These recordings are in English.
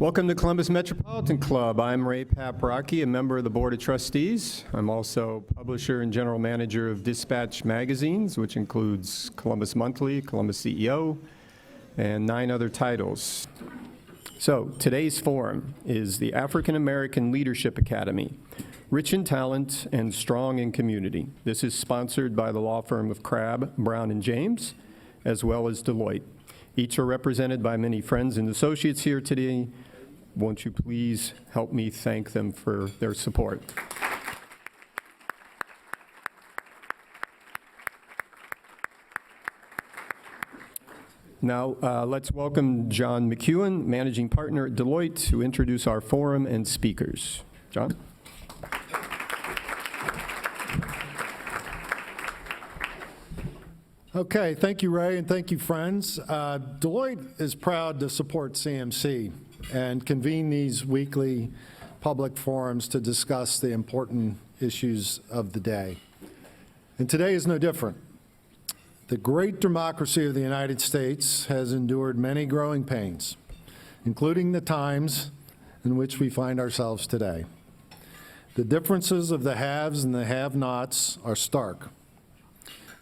Welcome to Columbus Metropolitan Club. I'm Ray Paprocki, a member of the Board of Trustees. I'm also publisher and general manager of Dispatch magazines, which includes Columbus Monthly, Columbus CEO, and 9 other titles. So today's forum is the African American Leadership Academy, Rich in Talent and Strong in Community. This is sponsored by the law firm of Crabb, Brown, and James, as well as Deloitte. Each are represented by many friends and associates here today. Won't you please help me thank them for their support? Now, let's welcome John Mcewen, Managing Partner at Deloitte, to introduce our forum and speakers. John? Okay, thank you, Ray, and thank you, friends. Deloitte is proud to support CMC and convene these weekly public forums to discuss the important issues of the day. And today is no different. The great democracy of the United States has endured many growing pains, including the times in which we find ourselves today. The differences of the haves and the have-nots are stark,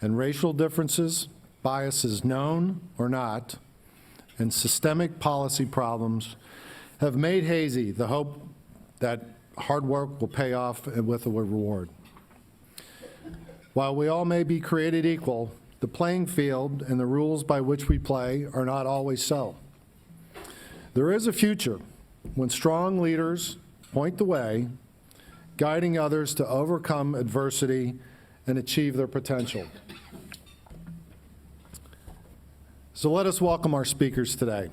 and racial differences, biases known or not, and systemic policy problems have made hazy the hope that hard work will pay off with a reward. While we all may be created equal, the playing field and the rules by which we play are not always so. There is a future when strong leaders point the way, guiding others to overcome adversity and achieve their potential. So let us welcome our speakers today.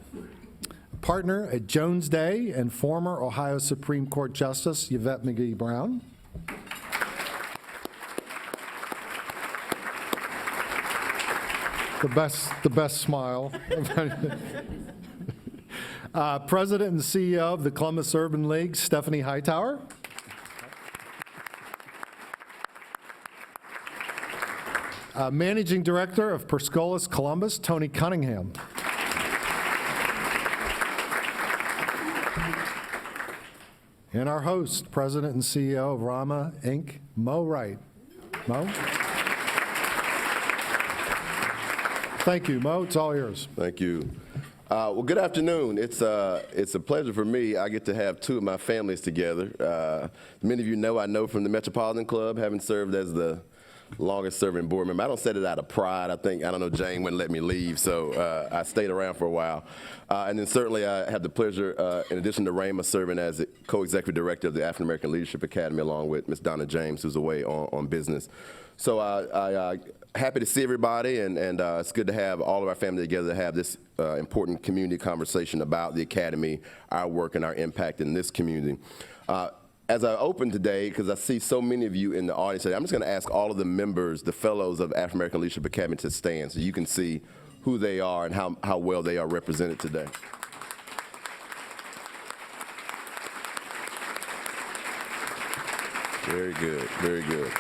A partner at Jones Day and former Ohio Supreme Court Justice Yvette McGee Brown. The best smile. President and CEO of the Columbus Urban League, Stephanie Hightower. Managing Director of Scholas Columbus, Toni Cunningham. And our host, President and CEO of RAMA Inc, Mo Wright. Mo? Thank you, Mo. It's all yours. Thank you. Well, good afternoon. It's a pleasure for me. I get to have 2 of my families together. Many of you know I know from the Metropolitan Club, having served as the longest serving board member. I don't say that out of pride. I don't know, Jane wouldn't let me leave, so I stayed around for a while. And then certainly I had the pleasure, in addition to RAMA, serving as the co-executive director of the African American Leadership Academy, along with Ms. Donna James, who's away on business. So happy to see everybody, and it's good to have all of our family together to have this important community conversation about the Academy, our work, and our impact in this community. As I open today, because I see so many of you in the audience today, I'm just going to ask all of the members, the fellows of African American Leadership Academy, to stand so you can see who they are and how well they are represented today. Very good, very good.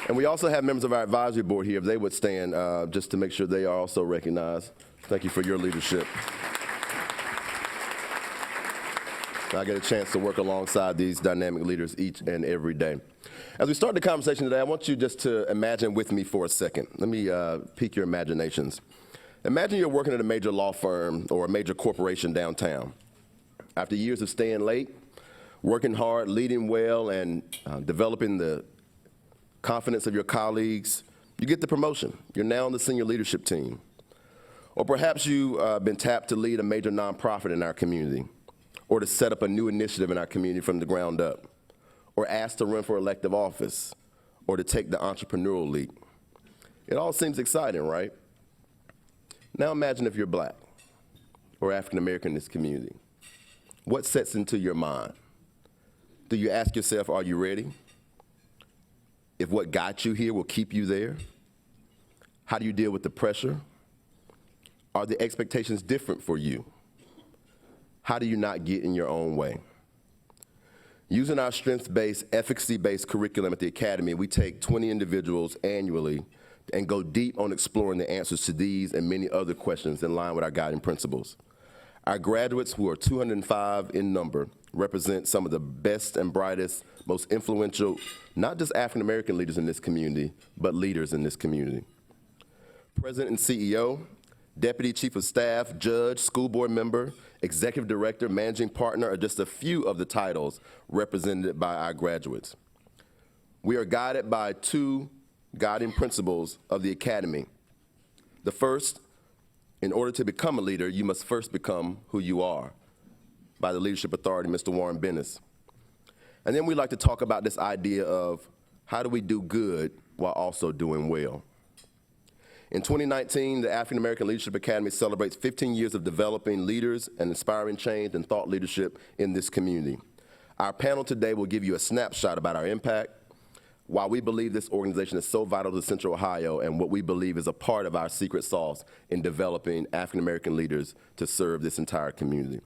And we also have members of our advisory board here. If they would stand, just to make sure they are also recognized. Thank you for your leadership. I get a chance to work alongside these dynamic leaders each and every day. As we start the conversation today, I want you just to imagine with me for a second. Let me pique your imaginations. Imagine you're working at a major law firm or a major corporation downtown. After years of staying late, working hard, leading well, and developing the confidence of your colleagues, you get the promotion. You're now on the senior leadership team. Or perhaps you've been tapped to lead a major nonprofit in our community, or to set up a new initiative in our community from the ground up, or asked to run for elective office, or to take the entrepreneurial leap. It all seems exciting, right? Now imagine if you're black or African American in this community. What sets into your mind? Do you ask yourself, are you ready? If what got you here will keep you there? How do you deal with the pressure? Are the expectations different for you? How do you not get in your own way? Using our strengths-based, efficacy-based curriculum at the Academy, we take 20 individuals annually and go deep on exploring the answers to these and many other questions in line with our guiding principles. Our graduates, who are 205 in number, represent some of the best and brightest, most influential, not just African American leaders in this community, but leaders in this community. President and CEO, Deputy Chief of Staff, Judge, School Board Member, Executive Director, Managing Partner are just a few of the titles represented by our graduates. We are guided by two guiding principles of the Academy. The first, in order to become a leader, you must first become who you are, by the Leadership Authority, Mr. Warren Bennis. And then we like to talk about this idea of how do we do good while also doing well. In 2019, the African American Leadership Academy celebrates 15 years of developing leaders and inspiring change and thought leadership in this community. Our panel today will give you a snapshot about our impact, why we believe this organization is so vital to Central Ohio, and what we believe is a part of our secret sauce in developing African American leaders to serve this entire community.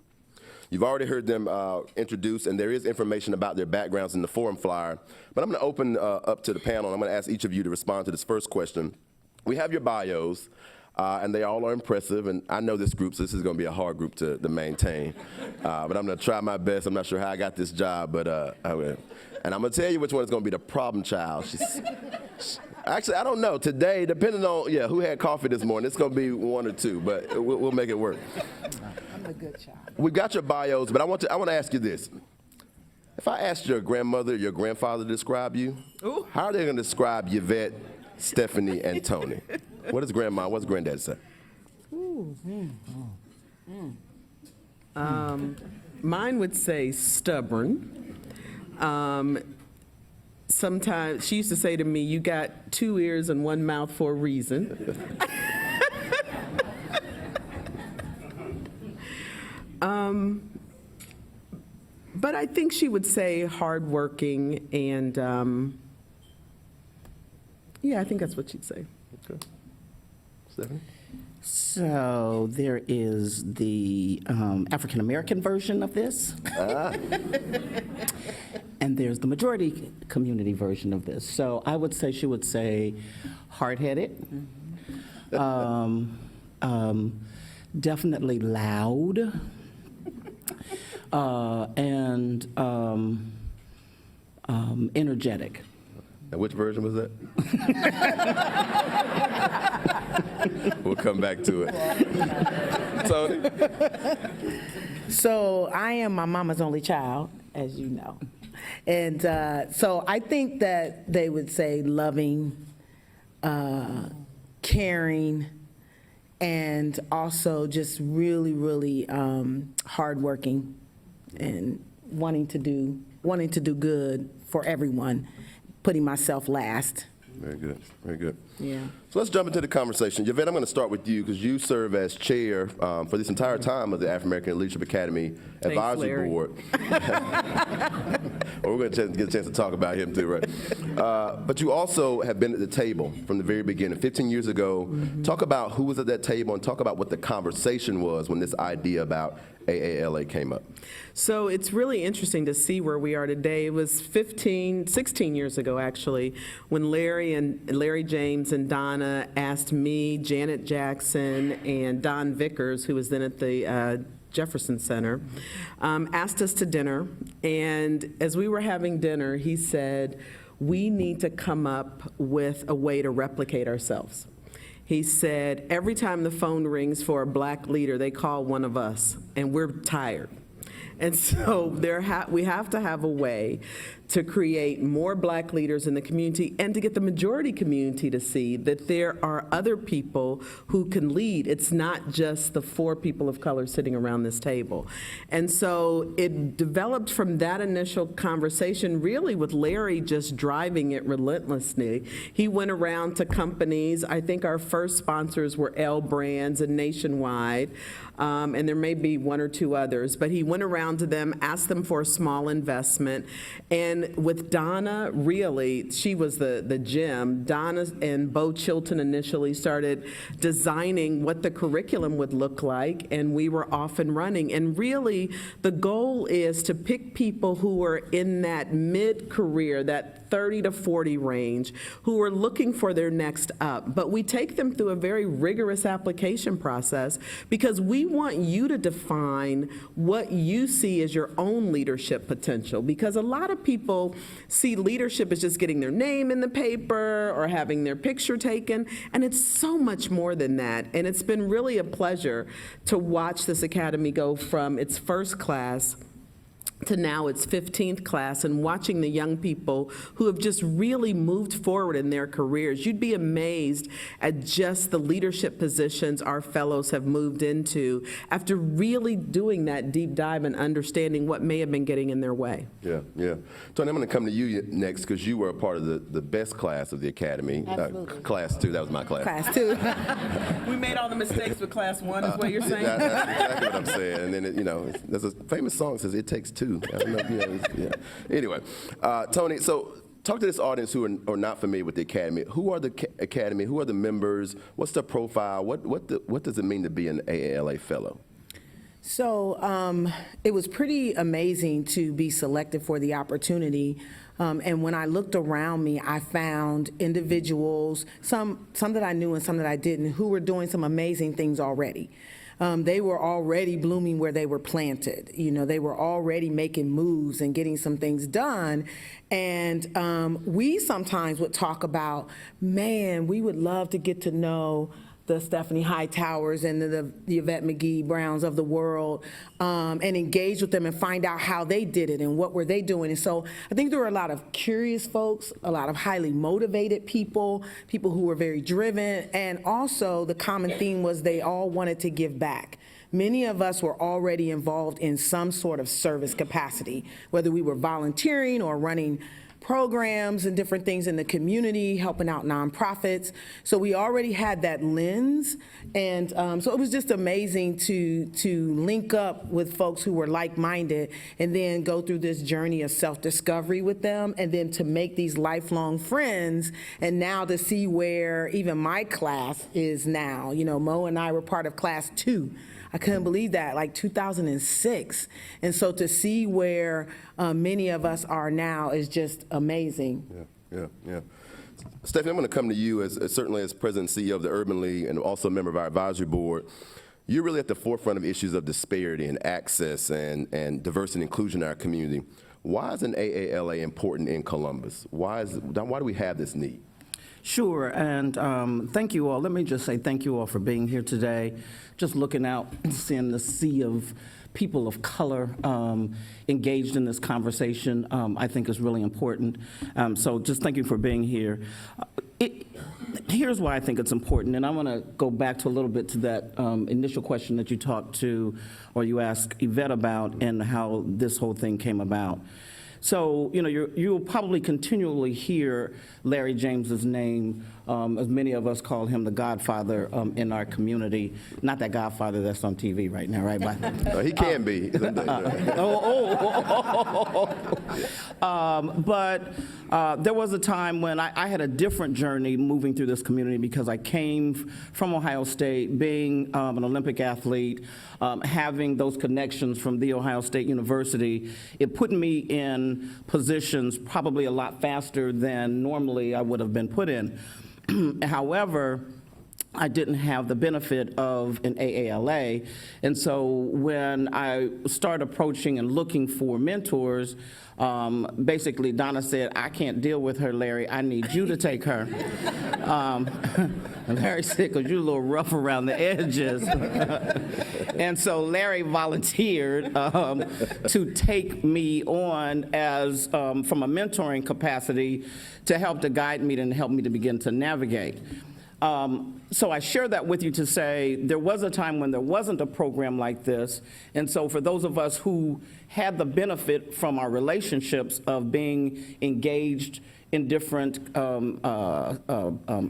You've already heard them introduced, and there is information about their backgrounds in the forum flyer, but I'm going to open up to the panel, and I'm going to ask each of you to respond to this first question. We have your bios, and they all are impressive, and I know this group, so this is going to be a hard group to maintain, but I'm going to try my best. I'm not sure how I got this job, but I will. And I'm going to tell you which one is going to be the problem child. Actually, I don't know. Today, depending on who had coffee this morning, it's going to be one or two, but we'll make it work. I'm a good child. We've got your bios, but I want to ask you this. If I asked your grandmother, your grandfather to describe you, Ooh. how are they going to describe Yvette, Stephanie, and Toni? What does what's granddad say? Mine would say stubborn. Sometimes she used to say to me, "You got two ears and one mouth for a reason." But I think she would say hardworking, and I think that's what she'd say. Okay. Stephanie? So there is the African American version of this. And there's the majority community version of this. So I would say she would say hard-headed, definitely loud, and energetic. And which version was that? We'll come back to it. Toni? So I am my mama's only child, as you know. And so I think that they would say loving, caring, and also just really, really hardworking and wanting to do good for everyone, putting myself last. Very good, very good. Yeah. So let's jump into the conversation. Yvette, I'm going to start with you because you serve as chair for this entire time of the African American Leadership Academy Advisory Larry. Board. Well, we're going to get a chance to talk about him too, right? But you also have been at the table from the very beginning. 15 years ago, talk about who was at that table and talk about what the conversation was when this idea about AALA came up. So it's really interesting to see where we are today. It was 16 years ago, actually, when Larry James and Donna asked me, Janet Jackson, and Don Vickers, who was then at the Jefferson Center, asked us to dinner. And as we were having dinner, he said, we need to come up with a way to replicate ourselves. He said, every time the phone rings for a black leader, they call one of us, and we're tired. And so we have to have a way to create more black leaders in the community and to get the majority community to see that there are other people who can lead. It's not just the 4 people of color sitting around this table. And so it developed from that initial conversation, really with Larry just driving it relentlessly. He went around to companies. I think our first sponsors were L Brands and Nationwide, and there may be 1 or 2 others, but he went around around to them, ask them for a small investment. And with Donna, really, she was the gem. Donna and Bo Chilton initially started designing what the curriculum would look like, and we were off and running. And really, the goal is to pick people who are in that mid-career, that 30 to 40 range, who are looking for their next up. But we take them through a very rigorous application process because we want you to define what you see as your own leadership potential. Because a lot of people see leadership as just getting their name in the paper or having their picture taken, and it's so much more than that. And it's been really a pleasure to watch this academy go from its first class to now its 15th class, and watching the young people who have just really moved forward in their careers. You'd be amazed at just the leadership positions our fellows have moved into after really doing that deep dive and understanding what may have been getting in their way. Yeah, yeah. Toni, I'm going to come to you next because you were a part of the best class of the academy. Absolutely. Class 2, that was my class. Class 2. We made all the mistakes with class 1 is what you're saying? That's exactly what I'm saying. And then, there's a famous song that says, "It takes two." I don't know, yeah. Anyway, Toni, so talk to this audience who are not familiar with the academy. Who are the academy? Who are the members? What's the profile? What does it mean to be an AALA fellow? So it was pretty amazing to be selected for the opportunity. And when I looked around me, I found individuals, some that I knew and some that I didn't, who were doing some amazing things already. They were already blooming where they were planted. They were already making moves and getting some things done. And we sometimes would talk about, man, we would love to get to know the Stephanie Hightowers and the Yvette McGee Browns of the world, and engage with them and find out how they did it and what were they doing. And so I think there were a lot of curious folks, a lot of highly motivated people who were very driven, and also the common theme was they all wanted to give back. Many of us were already involved in some sort of service capacity, whether we were volunteering or running programs and different things in the community, helping out nonprofits. So we already had that lens, and so it was just amazing to link up with folks who were like-minded and then go through this journey of self-discovery with them, and then to make these lifelong friends, and now to see where even my class is now. Mo and I were part of class 2. I couldn't believe that, like 2006. And so to see where many of us are now is just amazing. Yeah. Stephanie, I'm going to come to you certainly as President and CEO of the Urban League and also a member of our advisory board. You're really at the forefront of issues of disparity and access and diversity and inclusion in our community. Why is an AALA important in Columbus? Why do we have this need? Sure, and thank you all. Let me just say thank you all for being here today. Just looking out and seeing the sea of people of color engaged in this conversation, I think is really important. So just thank you for being here. Here's why I think it's important, and I want to go back to a little bit to that initial question that you talked to, or you asked Yvette about, and how this whole thing came about. So, you'll probably continually hear Larry James's name, as many of us call him the Godfather in our community. Not that Godfather that's on TV right now, right? He can be. But there was a time when I had a different journey moving through this community because I came from Ohio State, being an Olympic athlete, having those connections from The Ohio State University. It put me in positions probably a lot faster than normally I would have been put in. However, I didn't have the benefit of an AALA, and so when I started approaching and looking for mentors, basically Donna said, "I can't deal with her, Larry. I need you to take her." Larry said, "'Cause you're a little rough around the edges." And so Larry volunteered to take me on as from a mentoring capacity to help to guide me and help me to begin to navigate. So I share that with you to say there was a time when there wasn't a program like this, and so for those of us who had the benefit from our relationships of being engaged in different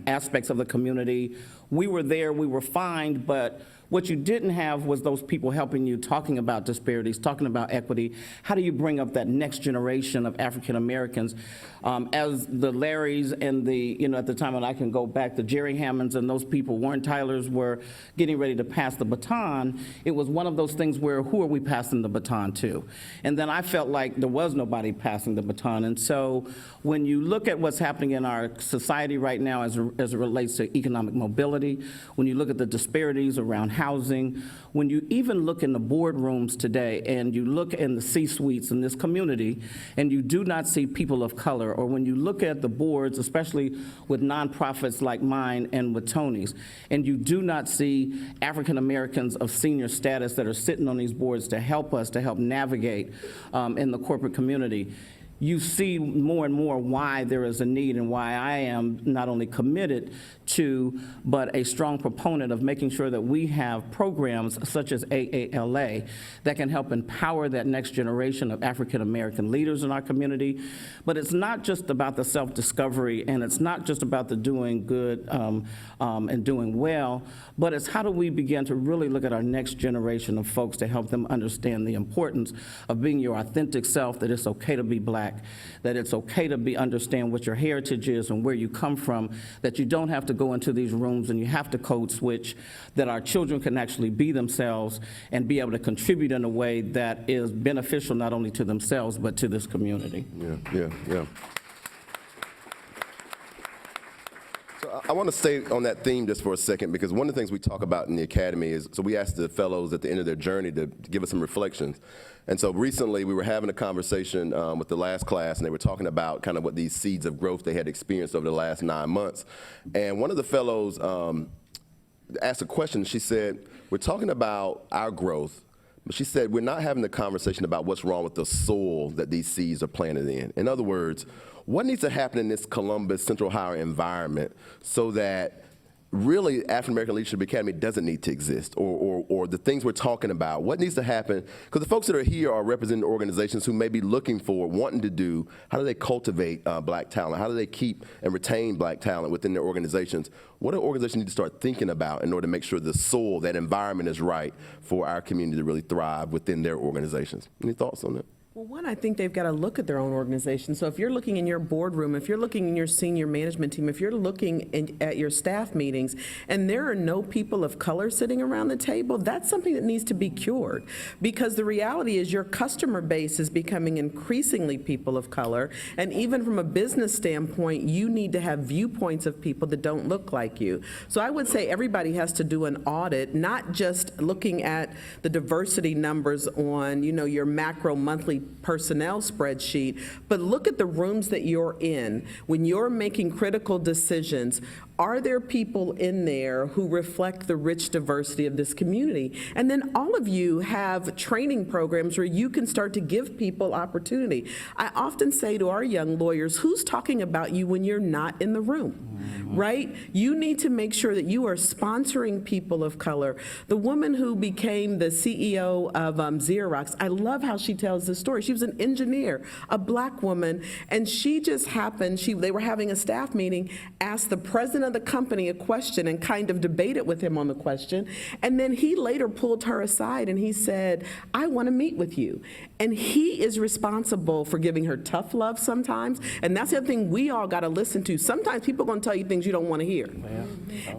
aspects of the community, we were there, we were fine, but What you didn't have was those people helping you, talking about disparities, talking about equity. How do you bring up that next generation of African Americans? As the Larrys and the, at the time, and I can go back, the Jerry Hammonds and those people, Warren Tylers, were getting ready to pass the baton, it was one of those things where, who are we passing the baton to? And then I felt like there was nobody passing the baton. And so when you look at what's happening in our society right now as it relates to economic mobility, when you look at the disparities around housing, when you even look in the boardrooms today and you look in the C-suites in this community and you do not see people of color, or when you look at the boards, especially with nonprofits like mine and with Toni's, and you do not see African Americans of senior status that are sitting on these boards to help us, to help navigate in the corporate community, you see more and more why there is a need and why I am not only committed to, but a strong proponent of making sure that we have programs such as AALA that can help empower that next generation of African American leaders in our community. But it's not just about the self-discovery, and it's not just about the doing good and doing well, but it's how do we begin to really look at our next generation of folks to help them understand the importance of being your authentic self, that it's okay to be Black, that it's okay to understand what your heritage is and where you come from, that you don't have to go into these rooms and you have to code switch, that our children can actually be themselves and be able to contribute in a way that is beneficial not only to themselves but to this community. Yeah. So I want to stay on that theme just for a second, because one of the things we talk about in the Academy is, so we asked the fellows at the end of their journey to give us some reflections. And so recently we were having a conversation with the last class, and they were talking about kind of what these seeds of growth they had experienced over the last 9 months. And one of the fellows asked a question. She said, we're talking about our growth, but she said, we're not having the conversation about what's wrong with the soil that these seeds are planted in. In other words, what needs to happen in this Columbus Central Higher environment so that really African American Leadership Academy doesn't need to exist, or the things we're talking about, what needs to happen? Because the folks that are here are representing organizations who may be looking for, wanting to do, how do they cultivate Black talent? How do they keep and retain Black talent within their organizations? What do organizations need to start thinking about in order to make sure the soil, that environment is right for our community to really thrive within their organizations? Any thoughts on that? Well, one, I think they've got to look at their own organization. So if you're looking in your boardroom, if you're looking in your senior management team, if you're looking at your staff meetings, and there are no people of color sitting around the table, that's something that needs to be cured. Because the reality is your customer base is becoming increasingly people of color, and even from a business standpoint, you need to have viewpoints of people that don't look like you. So I would say everybody has to do an audit, not just looking at the diversity numbers on, your macro monthly personnel spreadsheet, but look at the rooms that you're in. When you're making critical decisions, are there people in there who reflect the rich diversity of this community? And then all of you have training programs where you can start to give people opportunity. I often say to our young lawyers, who's talking about you when you're not in the room, right? You need to make sure that you are sponsoring people of color. The woman who became the CEO of Xerox, I love how she tells the story. She was an engineer, a Black woman, and she just happened, they were having a staff meeting, asked the president of the company a question and kind of debated with him on the question, and then he later pulled her aside and he said, I want to meet with you. And he is responsible for giving her tough love sometimes, and that's the other thing we all got to listen to. Sometimes people are going to tell you things you don't want to hear.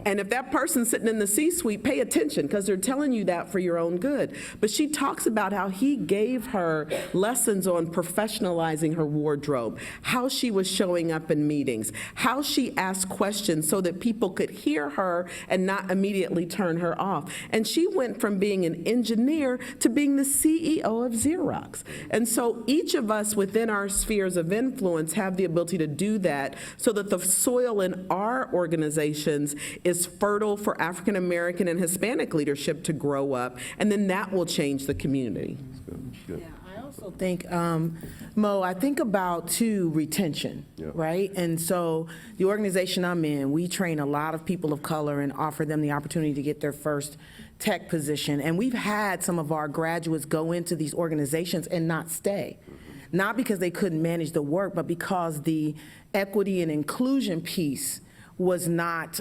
And if that person's sitting in the C-suite, pay attention, because they're telling you that for your own good. But she talks about how he gave her lessons on professionalizing her wardrobe, how she was showing up in meetings, how she asked questions so that people could hear her and not immediately turn her off. And she went from being an engineer to being the CEO of Xerox. And so each of us within our spheres of influence have the ability to do that so that the soil in our organizations is fertile for African American and Hispanic leadership to grow up, and then that will change the community. Good. I also think, Mo, I think about, too, retention, right? And so the organization I'm in, we train a lot of people of color and offer them the opportunity to get their first tech position. And we've had some of our graduates go into these organizations and not stay. Not because they couldn't manage the work, but because the equity and inclusion piece was not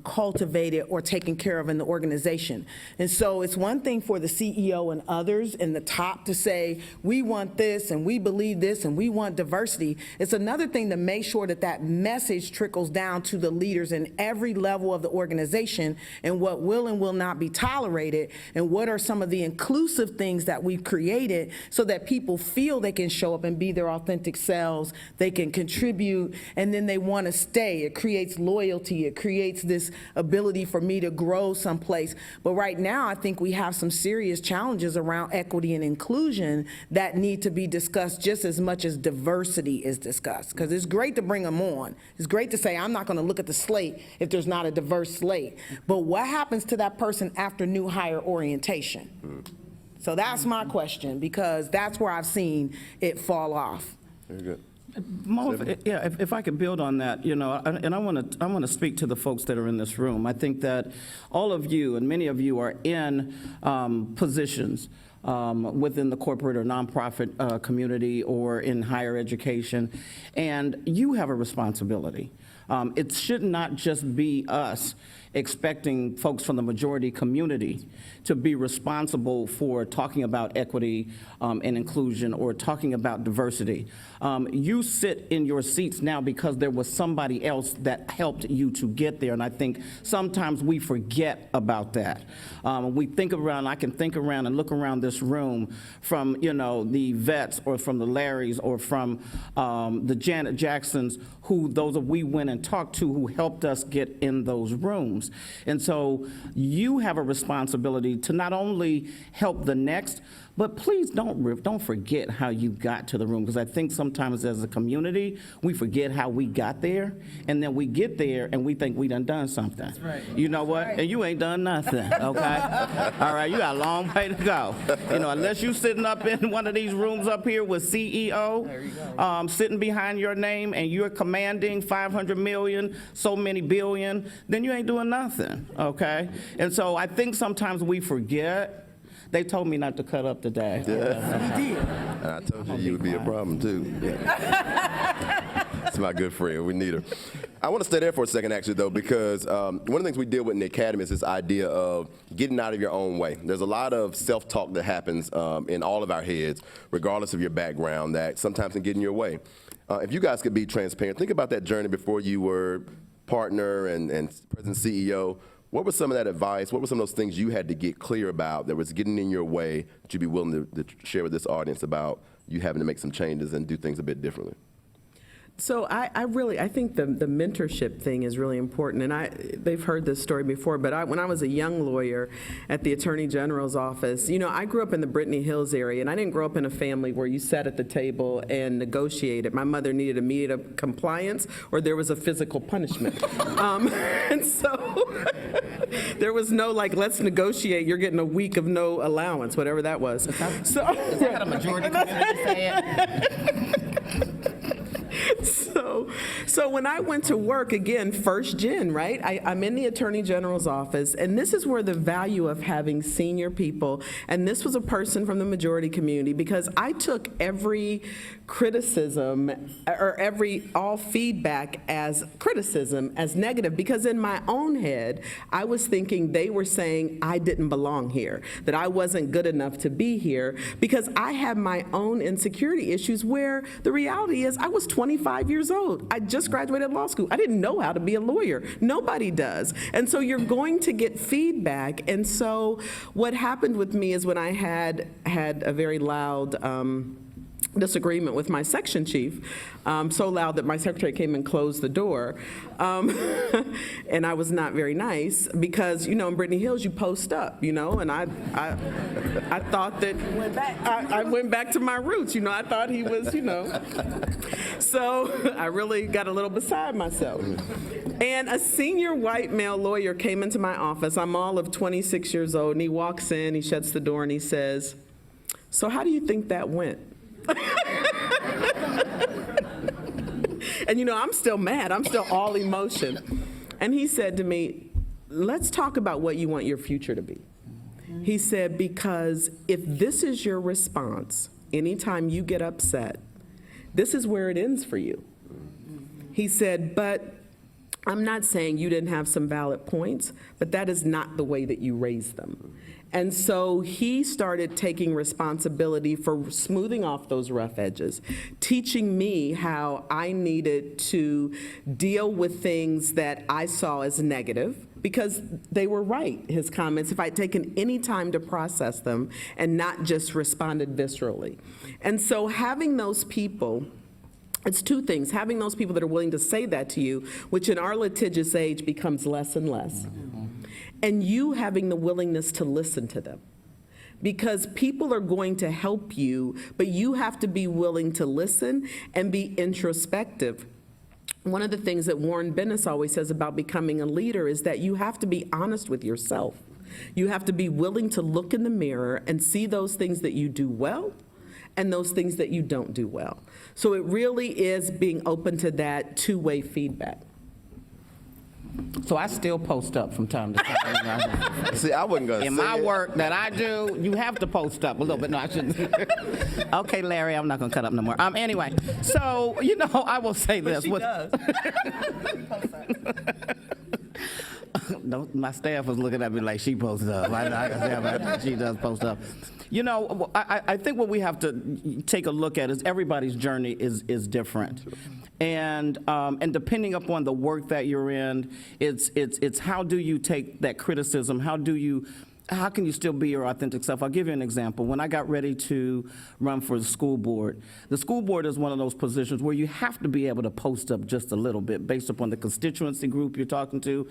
cultivated or taken care of in the organization. And so it's one thing for the CEO and others in the top to say, we want this and we believe this and we want diversity. It's another thing to make sure that that message trickles down to the leaders in every level of the organization and what will and will not be tolerated and what are some of the inclusive things that we've created so that people feel they can show up and be their authentic selves, they can contribute, and then they want to stay. It creates loyalty. It creates this ability for me to grow someplace. But right now, I think we have some serious challenges around equity and inclusion that need to be discussed just as much as diversity is discussed. Because it's great to bring them on. It's great to say, I'm not going to look at the slate if there's not a diverse slate. But what happens to that person after new hire orientation? So that's my question, because that's where I've seen it fall off. Very good. Mo, if I could build on that, you know, and I want to speak to the folks that are in this room. I think that all of you and many of you are in positions within the corporate or nonprofit community or in higher education, and you have a responsibility. It should not just be us expecting folks from the majority community to be responsible for talking about equity and inclusion or talking about diversity. You sit in your seats now because there was somebody else that helped you to get there, and I think sometimes we forget about that. We think around, I can think around and look around this room from, you know, the Yvettes or from the Larrys or from the Janet Jacksons, who those of we went and talked to who helped us get in those rooms. And so you have a responsibility to not only help the next, but please don't forget how you got to the room, because I think sometimes as a community, we forget how we got there, and then we get there and we think we done something. That's right. You know what? Right. And you ain't done nothing, okay? All right, you got a long way to go. You know, unless you sitting up in one of these rooms up here with CEO sitting behind your name and you're commanding 500 million, so many billion, then you ain't doing nothing, okay? And so I think sometimes we forget. They told me not to cut up today. Yeah. You did. And I told you would be a problem, too. Yeah. That's my good friend. We need her. I want to stay there for a second, actually, though, because one of the things we deal with in the academy is this idea of getting out of your own way. There's a lot of self-talk that happens in all of our heads, regardless of your background, that sometimes can get in your way. If you guys could be transparent, think about that journey before you were partner and president CEO. What was some of that advice? What were some of those things you had to get clear about that was getting in your way that you'd be willing to share with this audience about you having to make some changes and do things a bit differently? So I think the mentorship thing is really important, and they've heard this story before, but when I was a young lawyer at the Attorney General's office, you know, I grew up in the Brittany Hills area, and I didn't grow up in a family where you sat at the table and negotiated. My mother needed immediate compliance, or there was a physical punishment. And so there was no, like, let's negotiate, you're getting a week of no allowance, whatever that was. Is that how the majority community say it? So when I went to work, again, first gen, right? I'm in the Attorney General's office, and this is where the value of having senior people, and this was a person from the majority community, because I took every criticism or all feedback as criticism, as negative, because in my own head, I was thinking they were saying I didn't belong here, that I wasn't good enough to be here, because I had my own insecurity issues where the reality is I was 25 years old. I just graduated law school. I didn't know how to be a lawyer. Nobody does. And so you're going to get feedback. And so what happened with me is when I had a very loud disagreement with my section chief, so loud that my secretary came and closed the door. And I was not very nice because, you know, in Brittany Hills, you post up, you know, and I thought that I went back to my roots, you know, I thought he was, you know. So I really got a little beside myself. And a senior white male lawyer came into my office. I'm all of 26 years old, and he walks in, he shuts the door, and he says, "So how do you think that went?" And you know, I'm still mad. I'm still all emotion. And he said to me, "Let's talk about what you want your future to be." He said, "Because if this is your response, anytime you get upset, this is where it ends for you." He said, "But I'm not saying you didn't have some valid points, but that is not the way that you raised them. And so he started taking responsibility for smoothing off those rough edges, teaching me how I needed to deal with things that I saw as negative, because they were right, his comments, if I'd taken any time to process them and not just responded viscerally. And so having those people, it's two things: having those people that are willing to say that to you, which in our litigious age becomes less and less, and you having the willingness to listen to them. Because people are going to help you, but you have to be willing to listen and be introspective. One of the things that Warren Bennis always says about becoming a leader is that you have to be honest with yourself. You have to be willing to look in the mirror and see those things that you do well and those things that you don't do well. So it really is being open to that two-way feedback. So I still post up from time to time. See, I wasn't going to say In my it. work that I do, you have to post up a little bit. No, I shouldn't. Okay, Larry, I'm not going to cut up no more. Anyway, so, I will say this. She does. My staff was looking at me like she posts up. She does post up. I think what we have to take a look at is everybody's journey is different. And depending upon the work that you're in, it's how do you take that criticism? How can you still be your authentic self? I'll give you an example. When I got ready to run for the school board is one of those positions where you have to be able to post up just a little bit based upon the constituency group you're talking to,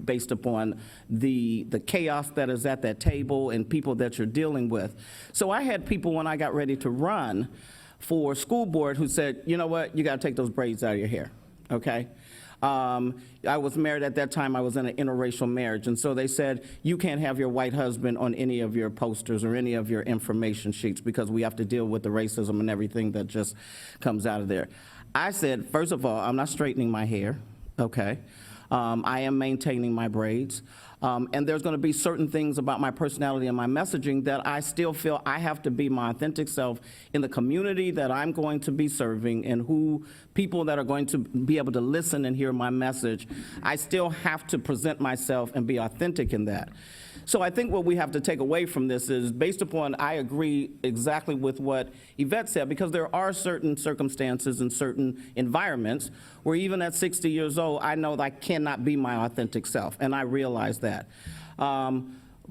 based upon the chaos that is at that table and people that you're dealing with. So I had people when I got ready to run for school board who said, you know what, you got to take those braids out of your hair, okay? I was married at that time. I was in an interracial marriage. And so they said, you can't have your white husband on any of your posters or any of your information sheets because we have to deal with the racism and everything that just comes out of there. I said, first of all, I'm not straightening my hair, okay? I am maintaining my braids. And there's going to be certain things about my personality and my messaging that I still feel I have to be my authentic self in the community that I'm going to be serving and who people that are going to be able to listen and hear my message. I still have to present myself and be authentic in that. So I think what we have to take away from this is based upon, I agree exactly with what Yvette said, because there are certain circumstances and certain environments where even at 60 years old, I know that I cannot be my authentic self, and I realize that.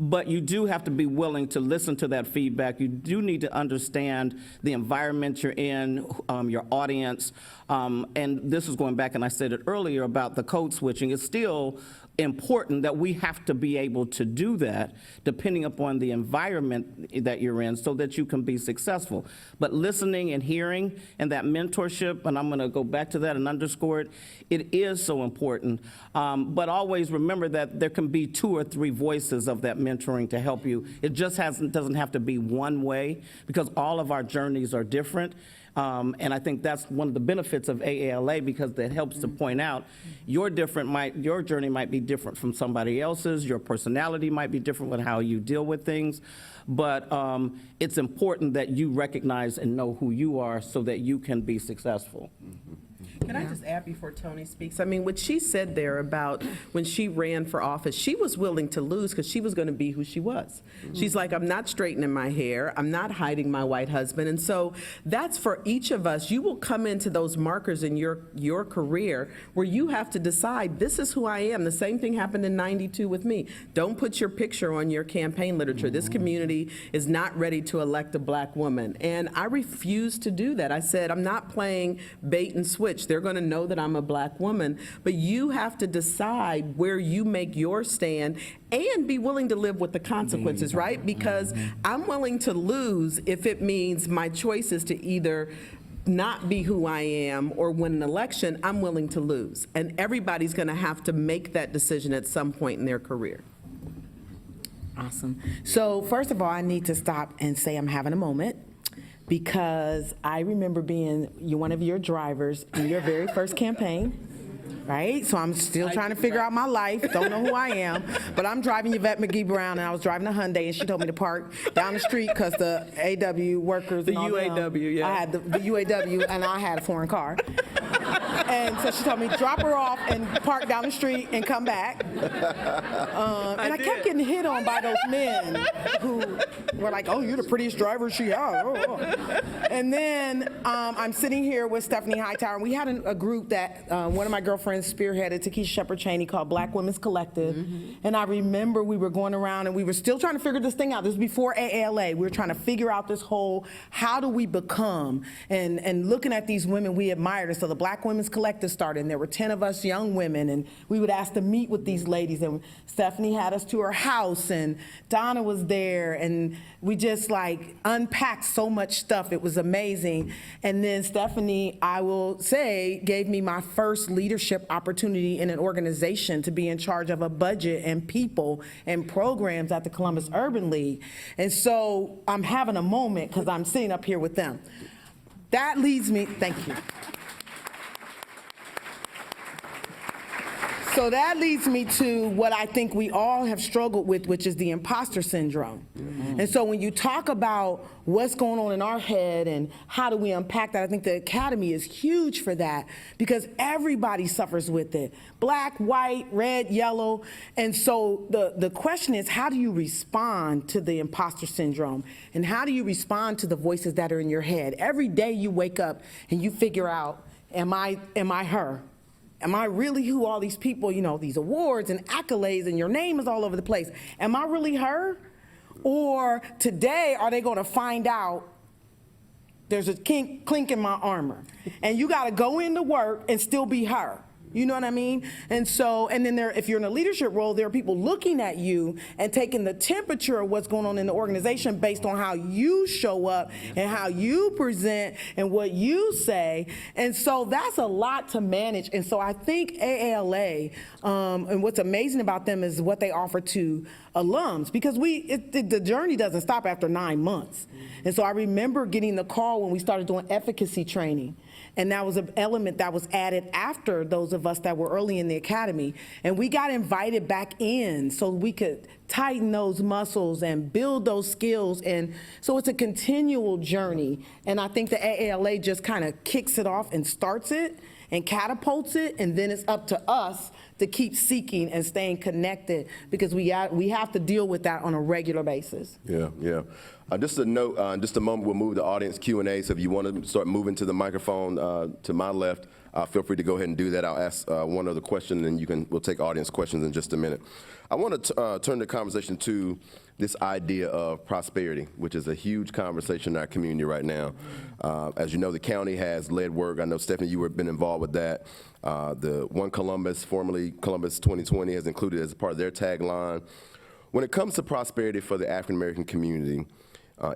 But you do have to be willing to listen to that feedback. You do need to understand the environment you're in, your audience. And this is going back, and I said it earlier about the code switching. It's still important that we have to be able to do that depending upon the environment that you're in so that you can be successful. But listening and hearing and that mentorship, and I'm going to go back to that and underscore it, it is so important. But always remember that there can be 2 or 3 voices of that mentoring to help you. It just doesn't have to be one way because all of our journeys are different. And I think that's one of the benefits of AALA because that helps to point out your journey might be different from somebody else's, your personality might be different with how you deal with things, but it's important that you recognize and know who you are so that you can be successful. Can I just add before Toni speaks? I mean, what she said there about when she ran for office, she was willing to lose because she was going to be who she was. She's like, I'm not straightening my hair. I'm not hiding my white husband. And so that's for each of us. You will come into those markers in your career where you have to decide, this is who I am. The same thing happened in '92 with me. Don't put your picture on your campaign literature. This community is not ready to elect a black woman. And I refused to do that. I said, I'm not playing bait and switch. They're going to know that I'm a black woman, but you have to decide where you make your stand and be willing to live with the consequences, right? Because I'm willing to lose if it means my choice is to either not be who I am or win an election. I'm willing to lose. And everybody's going to have to make that decision at some point in their career. Awesome. So first of all, I need to stop and say I'm having a moment, because I remember being one of your drivers in your very first campaign. right? So I'm still trying to figure out my life, don't know who I am, but I'm driving Yvette McGee Brown, and I was driving a Hyundai, and she told me to park down the street because the AW workers The and all them, UAW, yeah. I had the UAW, and I had a foreign car. And so she told me, drop her off and park down the street and come back. And I kept getting hit on by those men who were like, oh, you're the prettiest driver she has. Oh. And then I'm sitting here with Stephanie Hightower, and we had a group that one of my girlfriends spearheaded, Takesha Shepherd Cheney, called Black Women's Collective. And I remember we were going around and we were still trying to figure this thing out. This was before AALA. We were trying to figure out this whole, how do we become, and looking at these women we admired. And so the Black Women's Collective started, and there were 10 of us young women, and we would ask to meet with these ladies. And Stephanie had us to her house, and Donna was there, and we just like unpacked so much stuff. It was amazing. And then Stephanie, I will say, gave me my first leadership opportunity in an organization to be in charge of a budget and people and programs at the Columbus Urban League. And so I'm having a moment because I'm sitting up here with them. That leads me, thank you. So that leads me to what I think we all have struggled with, which is the imposter syndrome. And so when you talk about what's going on in our head and how do we unpack that, I think the Academy is huge for that because everybody suffers with it. Black, white, red, yellow. And so the question is, how do you respond to the imposter syndrome? And how do you respond to the voices that are in your head? Every day you wake up and you figure out, am I her? Am I really who all these people, you know, these awards and accolades and your name is all over the place? Am I really her? Or today, are they going to find out there's a clink in my armor? And you got to go into work and still be her. You know what I mean? And so, and then if you're in a leadership role, there are people looking at you and taking the temperature of what's going on in the organization based on how you show up and how you present and what you say. And so that's a lot to manage. And so I think AALA, and what's amazing about them is what they offer to alums, because the journey doesn't stop after 9 months. And so I remember getting the call when we started doing efficacy training. And that was an element that was added after those of us that were early in the Academy. And we got invited back in so we could tighten those muscles and build those skills. And so it's a continual journey. And I think the AALA just kind of kicks it off and starts it and catapults it. And then it's up to us to keep seeking and staying connected because we have to deal with that on a regular basis. Yeah, yeah. Just a note, in just a moment, we'll move to audience Q&A. So if you want to start moving to the microphone to my left, feel free to go ahead and do that. I'll ask one other question, and we'll take audience questions in just a minute. I want to turn the conversation to this idea of prosperity, which is a huge conversation in our community right now. As you know, the county has led work. I know, Stephanie, you have been involved with that. The One Columbus, formerly Columbus 2020, has included as part of their tagline. When it comes to prosperity for the African-American community,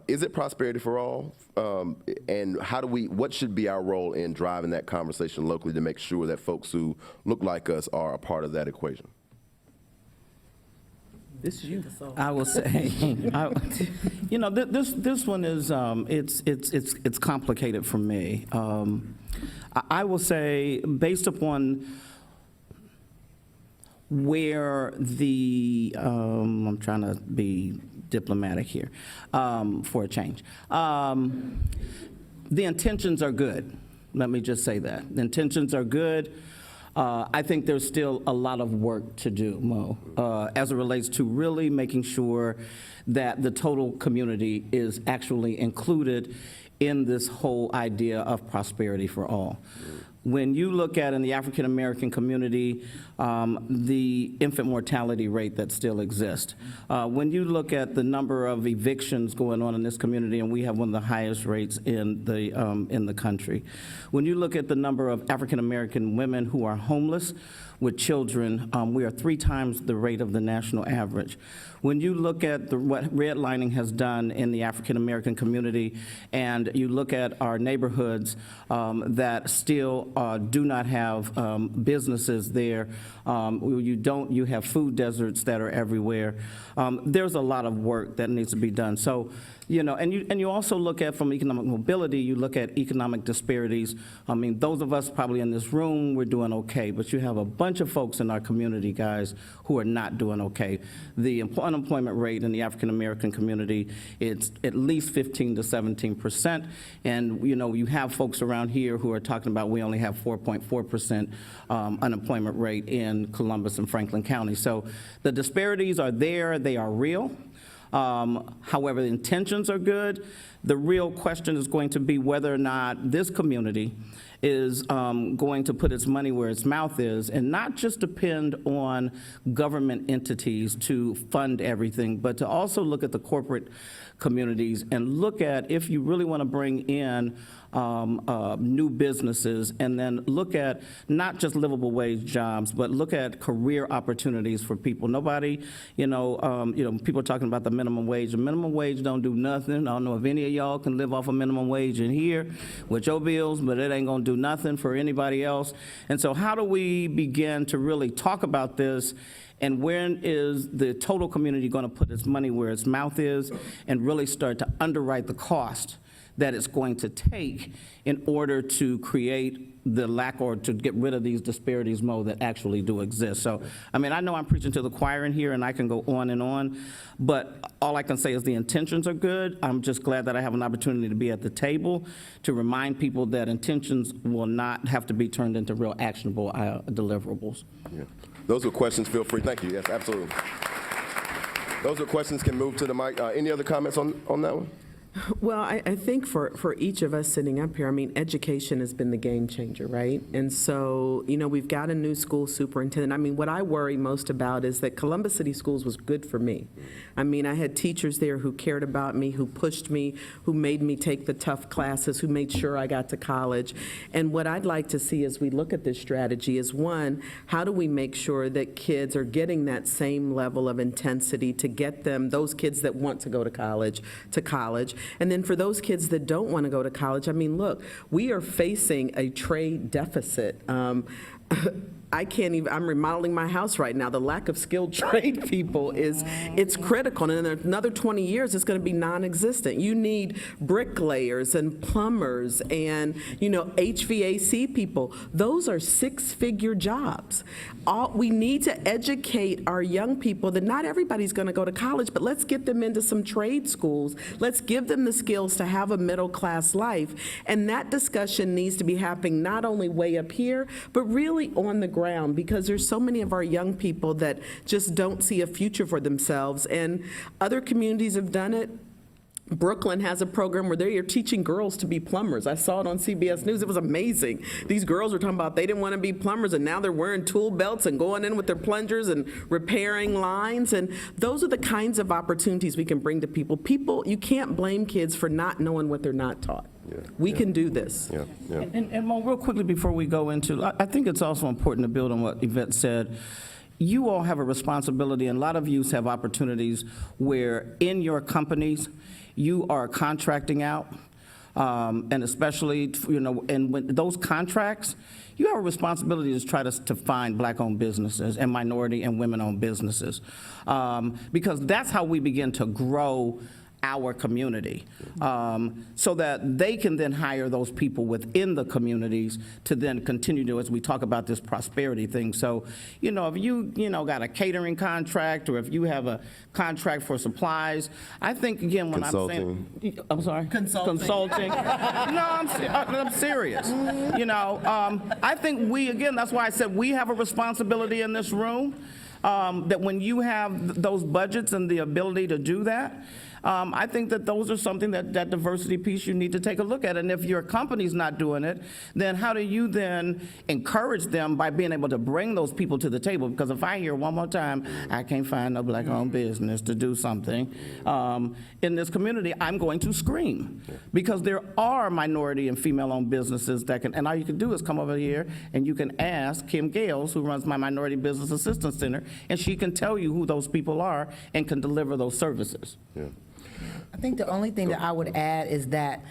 is it prosperity for all? And what should be our role in driving that conversation locally to make sure that folks who look like us are a part of that equation? This is you. I will say, you know, this one is it's complicated for me. I will say, based upon where I'm trying to be diplomatic here for a change. The intentions are good. Let me just say that. The intentions are good. I think there's still a lot of work to do, Mo, as it relates to really making sure that the total community is actually included in this whole idea of prosperity for all. When you look at in the African American community, the infant mortality rate that still exists. When you look at the number of evictions going on in this community, and we have one of the highest rates in the country. When you look at the number of African American women who are homeless with children, we are 3 times the rate of the national average. When you look at what redlining has done in the African American community, and you look at our neighborhoods that still do not have businesses there, you have food deserts that are everywhere. There's a lot of work that needs to be done. So, You know, and you also look at, from economic mobility, you look at economic disparities. I mean, those of us probably in this room, we're doing okay, but you have a bunch of folks in our community, guys, who are not doing okay. The unemployment rate in the African-American community, it's at least 15 to 17%, and, you know, you have folks around here who are talking about we only have 4.4% unemployment rate in Columbus and Franklin County. So the disparities are there, they are real. However, the intentions are good. The real question is going to be whether or not this community is going to put its money where its mouth is and not just depend on government entities to fund everything, but to also look at the corporate communities and look at, if you really want to bring in new businesses, and then look at not just livable wage jobs, but look at career opportunities for people. Nobody, people are talking about the minimum wage. The minimum wage don't do nothing. I don't know if any of y'all can live off a minimum wage in here with your bills, but it ain't gonna do nothing for anybody else. And so how do we begin to really talk about this? And when is the total community going to put its money where its mouth is and really start to underwrite the cost that it's going to take in order to create the lack or to get rid of these disparities, Mo, that actually do exist. So, I mean, I know I'm preaching to the choir in here and I can go on, but all I can say is the intentions are good. I'm just glad that I have an opportunity to be at the table to remind people that intentions will not have to be turned into real actionable deliverables. Yeah. Those are questions, feel free. Thank you, yes, absolutely. Those are questions, can move to the mic. Any other comments on that one? Well, I think for each of us sitting up here, I mean, education has been the game changer, right? And so, we've got a new school superintendent. I mean, what I worry most about is that Columbus City Schools was good for me. I mean, I had teachers there who cared about me, who pushed me, who made me take the tough classes, who made sure I got to college. And what I'd like to see as we look at this strategy is, one, how do we make sure that kids are getting that same level of intensity to get them, those kids that want to go to college, and then for those kids that don't want to go to college, I mean, look, we are facing a trade deficit. I'm remodeling my house right now. The lack of skilled trade people it's critical. And in another 20 years, it's going to be non-existent. You need bricklayers and plumbers and, HVAC people. Those are six-figure jobs. We need to educate our young people that not everybody's going to go to college, but let's get them into some trade schools. Let's give them the skills to have a middle-class life. And that discussion needs to be happening not only way up here, but really on the ground, because there's so many of our young people that just don't see a future for themselves. And other communities have done it. Brooklyn has a program where they're teaching girls to be plumbers. I saw it on CBS News. It was amazing. These girls were talking about they didn't want to be plumbers, and now they're wearing tool belts and going in with their plungers and repairing lines. And those are the kinds of opportunities we can bring to people. You can't blame kids for not knowing what they're not taught. We can do this. And Mo, real quickly before we go into, I think it's also important to build on what Yvette said. You all have a responsibility, and a lot of you have opportunities where in your companies, you are contracting out, and especially, and when those contracts, you have a responsibility to try to find Black-owned businesses and minority and women-owned businesses, because that's how we begin to grow our community, so that they can then hire those people within the communities to then continue to, as we talk about this prosperity thing. So, if you, got a catering contract, or if you have a contract for supplies, I think, again, when I'm saying, I'm sorry? Consulting. No, I'm serious. I think that's why I said we have a responsibility in this room, that when you have those budgets and the ability to do that, I think that those are something that diversity piece you need to take a look at. And if your company's not doing it, then how do you then encourage them by being able to bring those people to the table? Because if I hear one more time, I can't find a Black-owned business to do something in this community, I'm going to scream. Because there are minority and female-owned businesses that can, and all you can do is come over here and you can ask Kim Gales, who runs my Minority Business Assistance Center, and she can tell you who those people are and can deliver those services. I think the only thing that I would add is that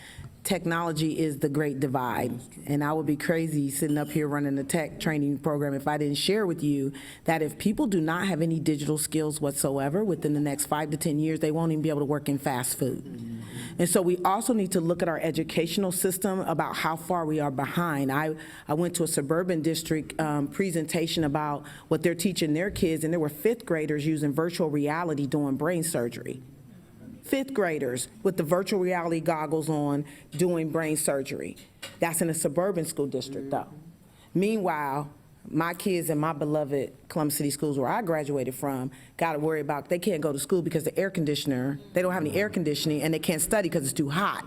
technology is the great divide. And I would be crazy sitting up here running a tech training program if I didn't share with you that if people do not have any digital skills whatsoever within the next 5 to 10 years, they won't even be able to work in fast food. And so we also need to look at our educational system about how far we are behind. I went to a suburban district presentation about what they're teaching their kids, and there were 5th graders using virtual reality doing brain surgery. 5th graders with the virtual reality goggles on doing brain surgery. That's in a suburban school district, though. Meanwhile, my kids in my beloved Columbus City schools where I graduated from got to worry about they can't go to school because the air conditioner, they don't have any air conditioning, and they can't study because it's too hot.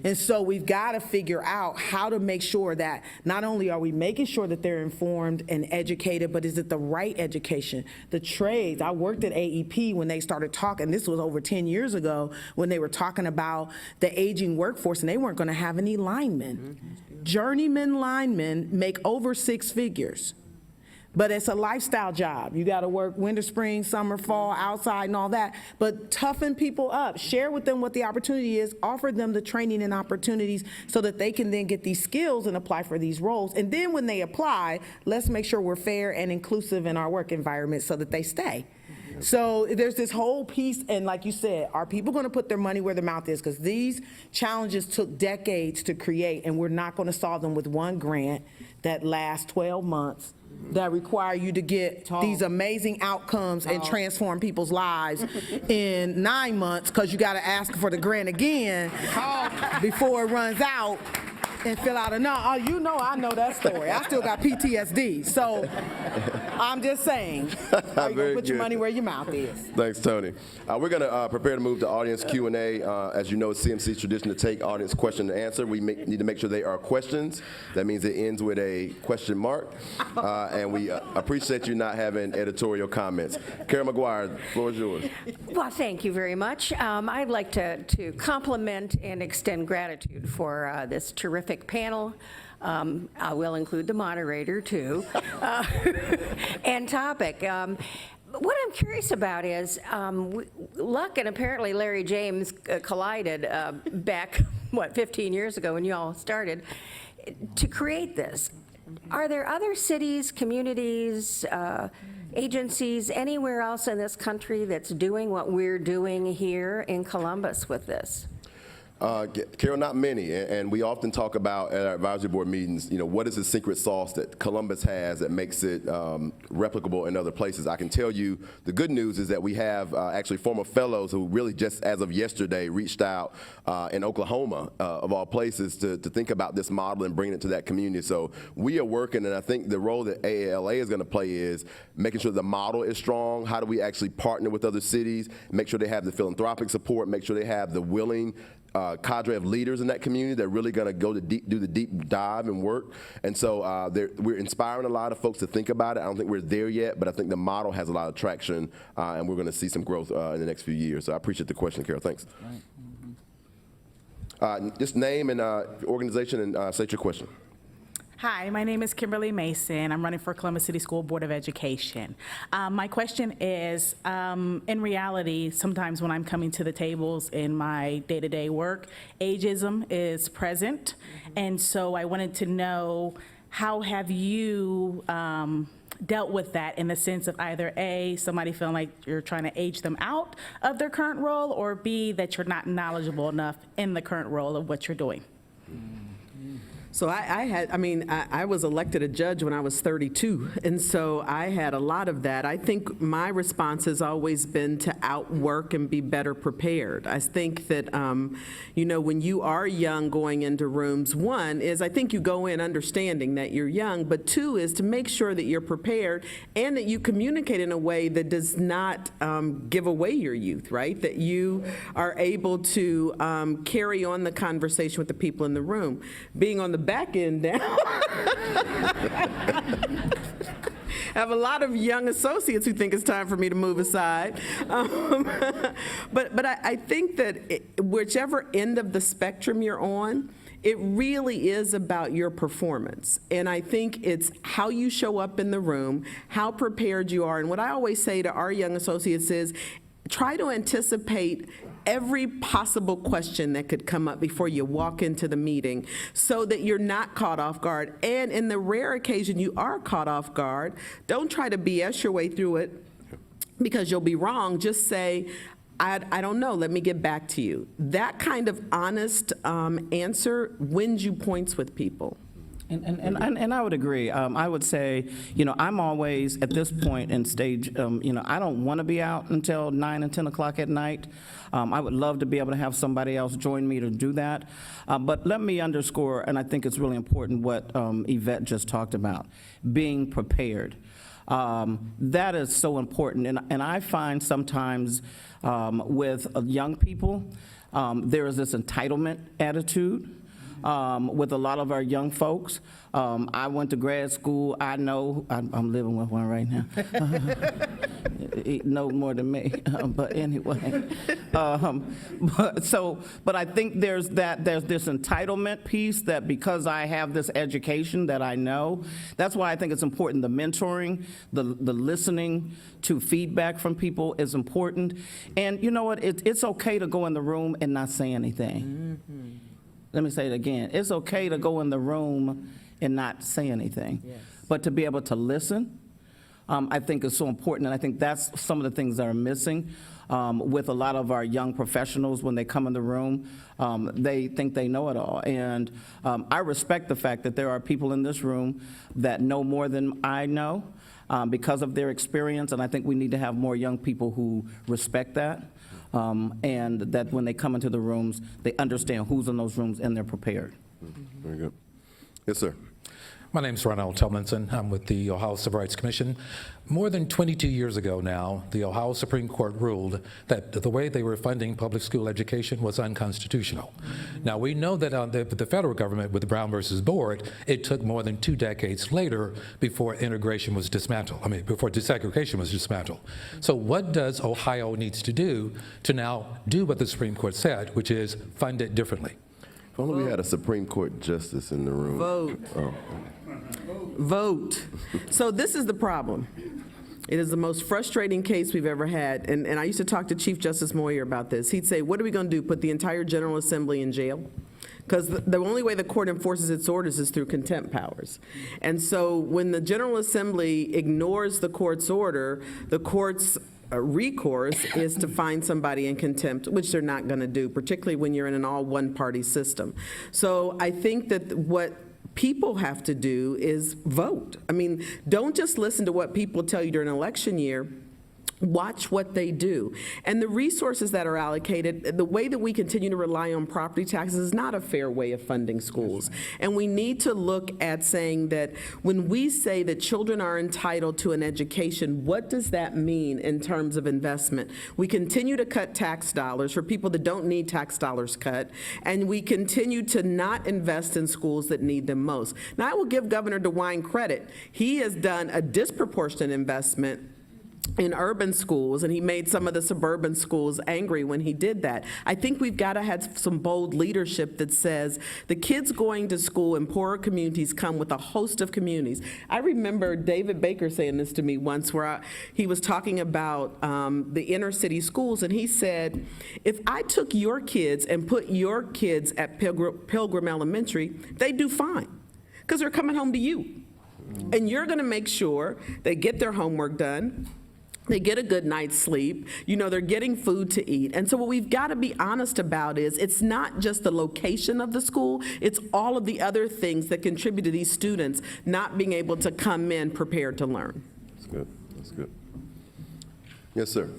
And so we've got to figure out how to make sure that not only are we making sure that they're informed and educated, but is it the right education? The trades, I worked at AEP when they started talking, this was over 10 years ago, when they were talking about the aging workforce and they weren't going to have any linemen. Journeyman linemen make over 6 figures. But it's a lifestyle job. You got to work winter, spring, summer, fall, outside and all that. But toughen people up. Share with them what the opportunity is. Offer them the training and opportunities so that they can then get these skills and apply for these roles. And then when they apply, let's make sure we're fair and inclusive in our work environment so that they stay. So there's this whole piece, and like you said, are people going to put their money where their mouth is? Because these challenges took decades to create, and we're not going to solve them with one grant that lasts 12 months that require you to get these amazing outcomes and transform people's lives in 9 months because you got to ask for the grant again before it runs out and fill out a no. Oh, you know I know that story. I still got PTSD. So I'm just saying, are you going to put your money where your mouth is? Thanks, Toni. We're going to prepare to move to audience Q&A. As you know, it's CMC's tradition to take audience question and answer. We need to make sure they are questions. That means it ends with a question mark. And we appreciate you not having editorial comments. Carol McGuire, the floor is yours. Well, thank you very much. I'd like to compliment and extend gratitude for this terrific panel. I will include the moderator, too, and topic. What I'm curious about is luck and apparently Larry James collided back, 15 years ago when you all started to create this. Are there other cities, communities, agencies, anywhere else in this country that's doing what we're doing here in Columbus with this? Carol, not many, and we often talk about at our advisory board meetings, what is the secret sauce that Columbus has that makes it replicable in other places? I can tell you the good news is that we have actually former fellows who really just as of yesterday reached out in Oklahoma, of all places, to think about this model and bring it to that community. So we are working, and I think the role that AALA is going to play is making sure the model is strong. How do we actually partner with other cities, make sure they have the philanthropic support, make sure they have the willing cadre of leaders in that community that are really going to go to do the deep dive and work. And so we're inspiring a lot of folks to think about it. I don't think we're there yet, but I think the model has a lot of traction, and we're going to see some growth in the next few years. So I appreciate the question, Carol. Thanks. Just name and organization and state your question. Hi, my name is Kimberly Mason. I'm running for Columbus City School Board of Education. My question is, in reality, sometimes when I'm coming to the tables in my day-to-day work, ageism is present. And so I wanted to know, how have you dealt with that in the sense of either A, somebody feeling like you're trying to age them out of their current role, or B, that you're not knowledgeable enough in the current role of what you're doing? So I was elected a judge when I was 32, and so I had a lot of that. I think my response has always been to outwork and be better prepared. I think that, when you are young going into rooms, one is I think you go in understanding that you're young, but two is to make sure that you're prepared and that you communicate in a way that does not give away your youth, right? That you are able to carry on the conversation with the people in the room. Being on the back end now. I have a lot of young associates who think it's time for me to move aside. But I think that whichever end of the spectrum you're on, it really is about your performance. And I think it's how you show up in the room, how prepared you are. And what I always say to our young associates is, try to anticipate every possible question that could come up before you walk into the meeting so that you're not caught off guard. And in the rare occasion you are caught off guard, don't try to BS your way through it because you'll be wrong. Just say, I don't know, let me get back to you. That kind of honest answer wins you points with people. And I would agree. I would say, I'm always at this point in stage, I don't want to be out until 9 and 10 o'clock at night. I would love to be able to have somebody else join me to do that. But let me underscore, and I think it's really important what Yvette just talked about, being prepared. That is so important. And I find sometimes with young people, there is this entitlement attitude. With a lot of our young folks. I went to grad school. I know, I'm living with one right now. He knows more than me, but anyway. But I think there's this entitlement piece that because I have this education that I know, that's why I think it's important. The mentoring, the listening to feedback from people is important. And you know what, it's okay to go in the room and not say anything. Mm-hmm. Let me say it again. It's okay to go in the room and not say anything. Yes. But to be able to listen, I think is so important. And I think that's some of the things that are missing with a lot of our young professionals when they come in the room. They think they know it all. And I respect the fact that there are people in this room that know more than I know because of their experience. And I think we need to have more young people who respect that. And that when they come into the rooms, they understand who's in those rooms and they're prepared. Very good. Yes, sir. My name's Ronald Tomlinson. I'm with the Ohio Civil Rights Commission. More than 22 years ago now, the Ohio Supreme Court ruled that the way they were funding public school education was unconstitutional. Now, we know that the federal government with the Brown versus Board, it took more than 2 decades later before integration was dismantled. Before desegregation was dismantled. So what does Ohio needs to do to now do what the Supreme Court said, which is fund it differently? If only we had a Supreme Court justice in the room. Vote. Oh. Vote. So this is the problem. It is the most frustrating case we've ever had. And I used to talk to Chief Justice Moyer about this. He'd say, what are we going to do, put the entire General Assembly in jail? Because the only way the court enforces its orders is through contempt powers. And so when the General Assembly ignores the court's order, the court's recourse is to find somebody in contempt, which they're not going to do, particularly when you're in an all one-party system. So I think that what people have to do is vote. Don't just listen to what people tell you during an election year. Watch what they do. And the resources that are allocated, the way that we continue to rely on property taxes is not a fair way of funding schools. And we need to look at saying that when we say that children are entitled to an education, what does that mean in terms of investment? We continue to cut tax dollars for people that don't need tax dollars cut, and we continue to not invest in schools that need them most. Now, I will give Governor DeWine credit. He has done a disproportionate investment in urban schools, and he made some of the suburban schools angry when he did that. I think we've got to have some bold leadership that says the kids going to school in poorer communities come with a host of communities. I remember David Baker saying this to me once where he was talking about the inner city schools, and he said, if I took your kids and put your kids at Pilgrim Elementary, they do fine because they're coming home to you. And you're going to make sure they get their homework done, they get a good night's sleep, they're getting food to eat. And so what we've got to be honest about is it's not just the location of the school, it's all of the other things that contribute to these students not being able to come in prepared to learn. That's good. That's good. Yes, sir.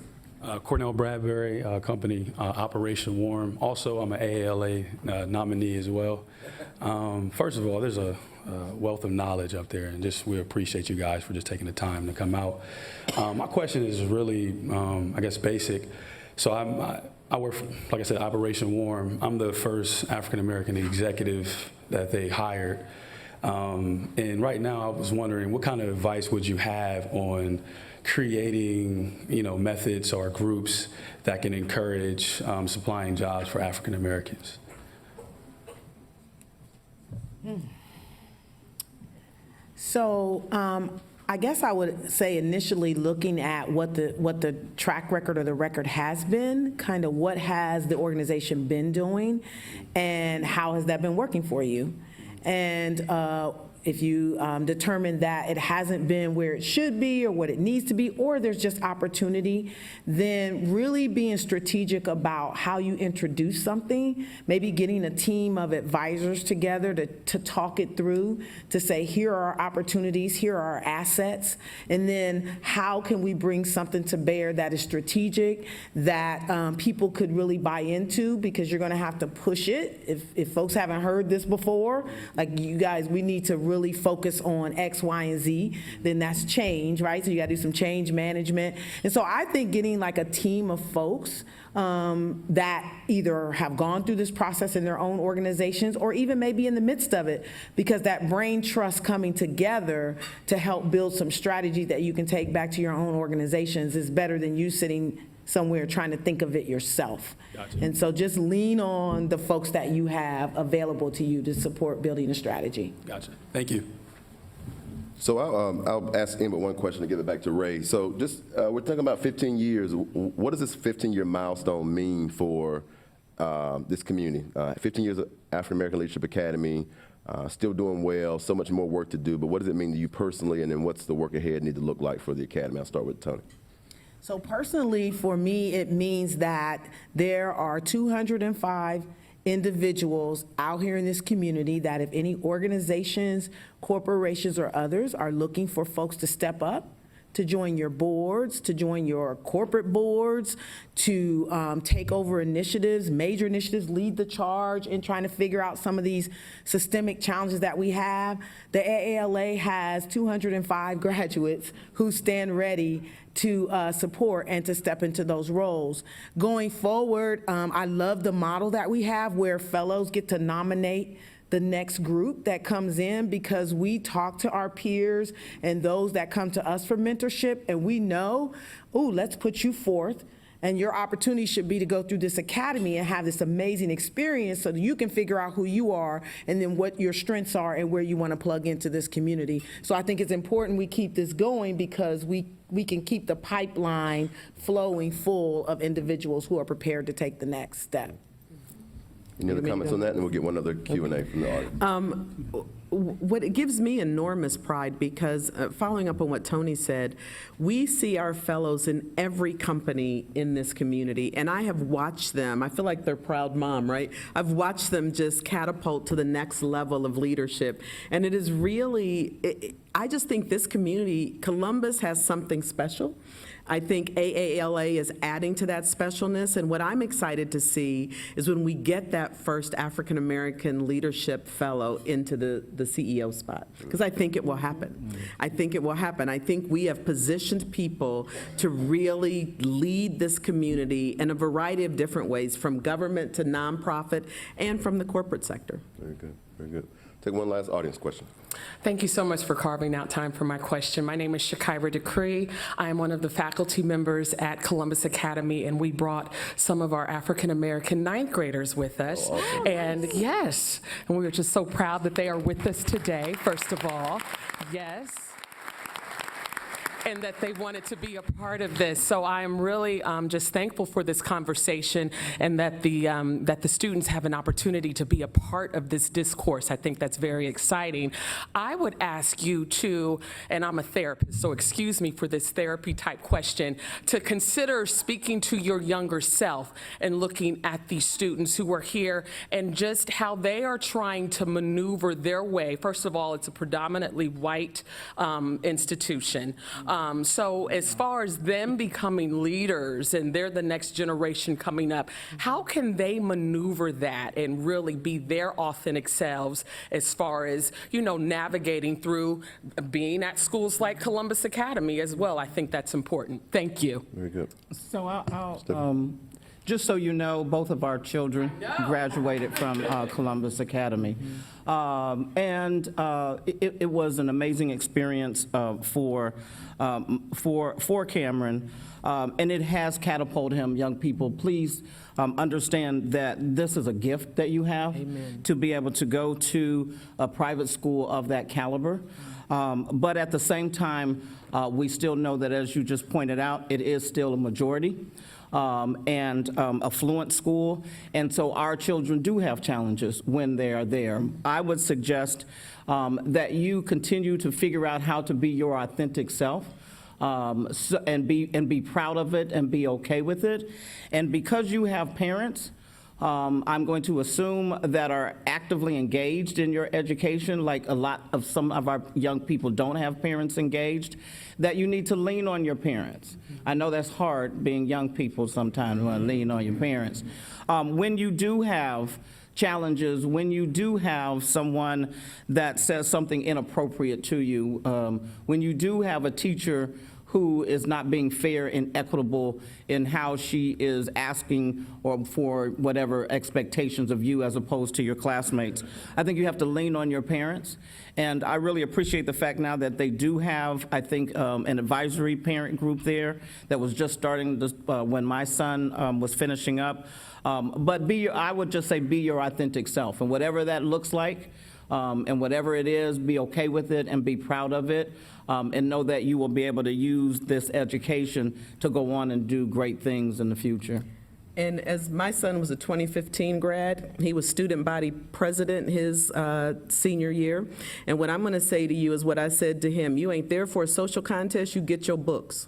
Cornell Bradbury, company Operation Warm. Also, I'm an AALA nominee as well. First of all, there's a wealth of knowledge up there, and we appreciate you guys for just taking the time to come out. My question is really, basic. So I work, like I said, Operation Warm. I'm the first African-American executive that they hired. And right now, I was wondering, what kind of advice would you have on creating, methods or groups that can encourage supplying jobs for African Americans? So I guess I would say initially looking at what the track record or the record has been, kind of what has the organization been doing, and how has that been working for you. And if you determine that it hasn't been where it should be or what it needs to be, or there's just opportunity, then really being strategic about how you introduce something, maybe getting a team of advisors together to talk it through, to say, here are our opportunities, here are our assets, and then how can we bring something to bear that is strategic, that people could really buy into, because you're gonna have to push it. If folks haven't heard this before, like you guys, we need to really focus on X, Y, and Z, then that's change, right? So you gotta do some change management. And so I think getting like a team of folks that either have gone through this process in their own organizations or even maybe in the midst of it, because that brain trust coming together to help build some strategy that you can take back to your own organizations is better than you sitting somewhere trying to think of it yourself. Gotcha. And so just lean on the folks that you have available to you to support building a strategy. Gotcha. Thank you. So I'll ask Emma one question to give it back to Ray. So just, we're talking about 15 years. What does this 15-year milestone mean for this community? 15 years of African American Leadership Academy, still doing well, so much more work to do, but what does it mean to you personally, and then what's the work ahead need to look like for the Academy? I'll start with Toni. So personally, for me, it means that there are 205 individuals out here in this community that if any organizations, corporations, or others are looking for folks to step up, to join your boards, to join your corporate boards, to take over initiatives, major initiatives, lead the charge in trying to figure out some of these systemic challenges that we have. The AALA has 205 graduates who stand ready to support and to step into those roles. Going forward, I love the model that we have where fellows get to nominate the next group that comes in, because we talk to our peers and those that come to us for mentorship, and we know, ooh, let's put you forth, and your opportunity should be to go through this academy and have this amazing experience so that you can figure out who you are and then what your strengths are and where you want to plug into this community. So I think it's important we keep this going, because we can keep the pipeline flowing full of individuals who are prepared to take the next step. Any other comments on that? And we'll get one other Q&A from the audience. What it gives me enormous pride, because following up on what Toni said, we see our fellows in every company in this community, and I have watched them. I feel like they're proud mom, right? I've watched them just catapult to the next level of leadership, and it is really, I just think this community, Columbus, has something special. I think AALA is adding to that specialness, and what I'm excited to see is when we get that first African American leadership fellow into the CEO spot, because I think it will happen. I think it will happen. I think we have positioned people to really lead this community in a variety of different ways, from government to nonprofit and from the corporate sector. Very good, very good. Take one last audience question. Thank you so much for carving out time for my question. My name is Shakira Decree. I am one of the faculty members at Columbus Academy, and we brought some of our African American ninth graders with us. Oh, awesome. And yes, and we are just so proud that they are with us today, first of all. Yes. And that they wanted to be a part of this. So I am really just thankful for this conversation, and that the students have an opportunity to be a part of this discourse. I think that's very exciting. I would ask you to, and I'm a therapist, so excuse me for this therapy type question, to consider speaking to your younger self and looking at these students who are here and just how they are trying to maneuver their way. First of all, it's a predominantly white institution. So as far as them becoming leaders and they're the next generation coming up, how can they maneuver that and really be their authentic selves as far as, you know, navigating through being at schools like Columbus Academy as well? I think that's important. Thank you. Very good. So I'll just so you know, both of our children graduated from Columbus Academy. And it was an amazing experience for Cameron, and it has catapulted him. Young people, please understand that this is a gift that you have. Amen. To be able to go to a private school of that caliber. But at the same time, we still know that, as you just pointed out, it is still a majority and affluent school. And so our children do have challenges when they are there. I would suggest that you continue to figure out how to be your authentic self. And be proud of it and be okay with it. And because you have parents, I'm going to assume that are actively engaged in your education, like some of our young people don't have parents engaged, that you need to lean on your parents. I know that's hard being young people sometimes, want to lean on your parents. When you do have challenges, when you do have someone that says something inappropriate to you, when you do have a teacher who is not being fair and equitable in how she is asking or for whatever expectations of you as opposed to your classmates, I think you have to lean on your parents. And I really appreciate the fact now that they do have, I think, an advisory parent group there that was just starting this, when my son was finishing up. But I would just say be your authentic self, and whatever that looks like, and whatever it is, be okay with it and be proud of it, and know that you will be able to use this education to go on and do great things in the future. And as my son was a 2015 grad, he was student body president his senior year. And what I'm going to say to you is what I said to him: you ain't there for a social contest, you get your books.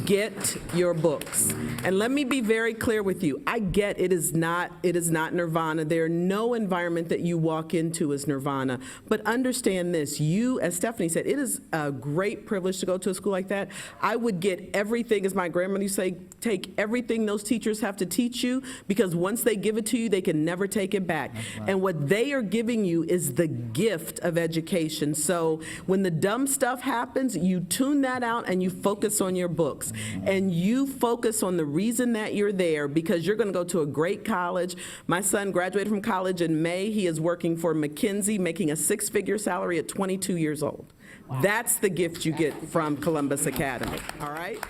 Get your books. And let me be very clear with you. I get it is not nirvana. There no environment that you walk into is nirvana. But understand this, you, as Stephanie said, it is a great privilege to go to a school like that. I would get everything, as my grandmother used to say, take everything those teachers have to teach you, because once they give it to you, they can never take it back. Right. And what they are giving you is the gift of education. So when the dumb stuff happens, you tune that out and you focus on your books, and you focus on the reason that you're there, because you're going to go to a great college. My son graduated from college in May. He is working for McKinsey, making a 6-figure salary at 22 years old. Wow. That's the gift you get from Columbus Academy, all right?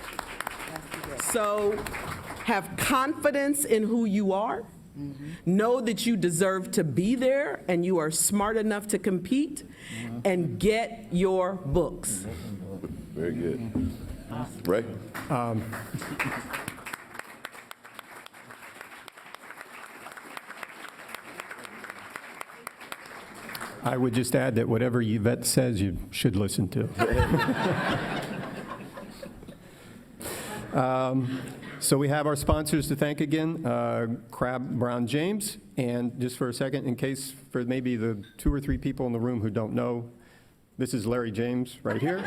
So have confidence in who you are. Know that you deserve to be there and you are smart enough to compete, and get your books. Very good. Ray? I would just add that whatever Yvette says, you should listen to. So we have our sponsors to thank again, Crab Brown James. And just for a second, in case for maybe the 2 or 3 people in the room who don't know, this is Larry James right here.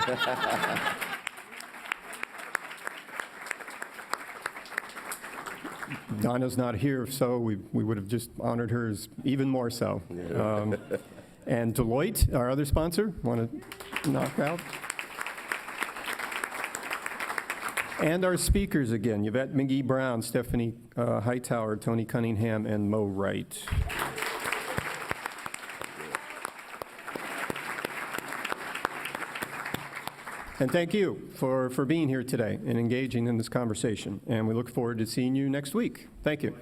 Donna's not here, so we would have just honored her as even more so. And Deloitte, our other sponsor, want to knock out? And our speakers again, Yvette McGee Brown, Stephanie Hightower, Toni Cunningham, and Mo Wright. And thank you for being here today and engaging in this conversation. And we look forward to seeing you next week. Thank you.